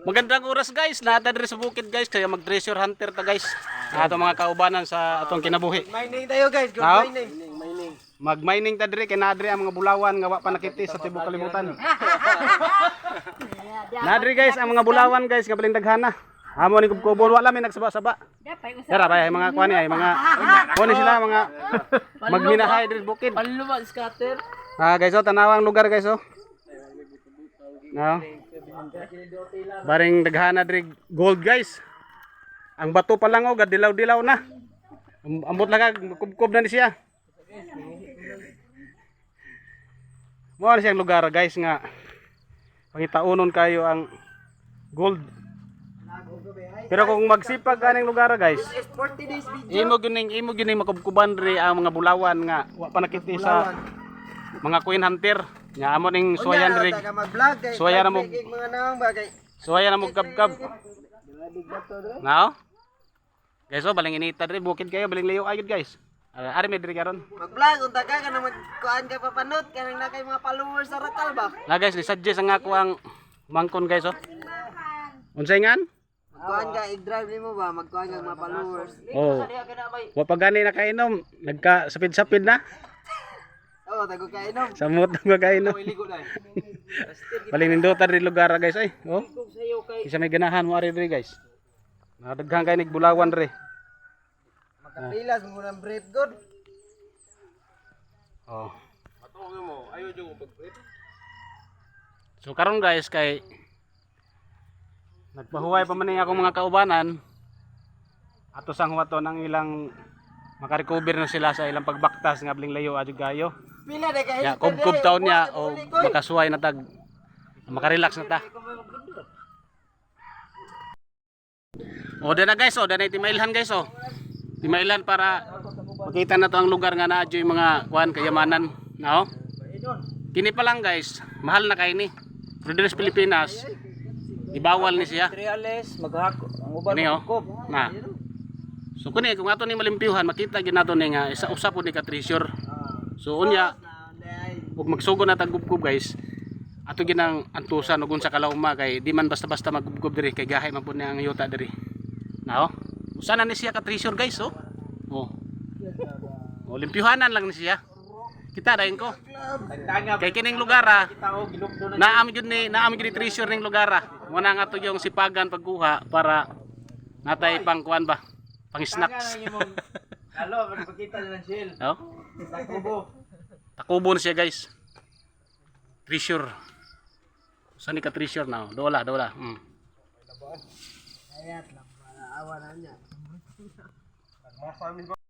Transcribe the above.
Magandang oras guys, nata diri sa bukid guys, kaya mag treasure hunter ta guys. Ato mga kaubanan sa atong kinabuhi. Mining tayo guys, good Now? mining. Mag-mining ta diri kay nadri ang mga bulawan nga wa pa nakiti sa tibok kalibutan. Nadri guys ang mga bulawan guys nga baling daghana. Amo ni kubkubon wala mi nagsaba-saba. Dara ba mga kuan ay mga kuan sila mga magminahay diri bukid. Paluwa scatter. Guys, tanawang lugar guys oh. No. Baring daghana diri gold guys. Ang bato pa lang oh, gadilaw-dilaw na. Ambot lang kubkob na ni siya. Mo siyang lugar guys nga pangitaunon kayo ang gold. Pero kung magsipag kaning lugar guys, 40 days video. imo gyud makubkuban diri ang mga bulawan nga wa pa nakiti sa mga queen hunter. Nya amo ning suwayan diri. Suwaya na mo. Mga naong bagay. Suwaya na mo kabkab. Now? Guys, oh baling inita diri bukid kayo, baling layo ayud guys. Ari mi diri karon. Mag-vlog unta ka kana magkuan ka papanot kanang na kay mga followers sa Rakal ba? Na guys, li-suggest ang ako ang mangkon guys oh. Unsay ngan? Magkuan ka i-drive nimo ba? Magkuan ka mga followers. Oh. Wa pa gani na kainom, nagka sapid-sapid na. Oh, tago ka inom. Samot na kainom. Baling nindota diri lugar guys ay. Oh. Isa may ganahan mo ari diri guys. Nadaghan kay nig bulawan diri. Makapilas mo nang brief good. Oh. So karon guys kay nagpahuway pa man ni akong mga kaubanan ato sang huwaton ang ilang makarecover na sila sa ilang pagbaktas nga bling layo adyo gayo. Pila de ka Ya kubkub taon niya o makasuway na tag makarelax na ta. O na guys, o na timailhan guys o. Timailan para makita na to ang lugar nga naadyo yung mga kuan kayamanan, no? Kini pa lang guys, mahal na kay ni. Pero diri sa Pilipinas, ibawal ni siya. Reales maghako. Ang uban Kini oh. Na. So kuni kung ato ni malimpyuhan, makita gyud nato ni nga isa usa pud ni ka treasure. So unya ug magsugo na tagubkob guys. Ato ginang antusan ug unsa kalauma kay di man basta-basta magubkob diri kay gahay man pud ni ang yuta diri. Nao? Usa na ni siya ka treasure guys oh. Oh. Oh limpyuhanan lang ni siya. Kita dayon ko. Kay kining lugar naami gyud ni treasure ning lugar Muna nga to yung sipagan pagkuha para natay pang kuan ba? Pang snacks. Halo, magpakita na ng shell. Oh? Takubo. Takubo na siya guys. Treasure. Saan ka treasure na? Dola. Ayat lang para awa na niya.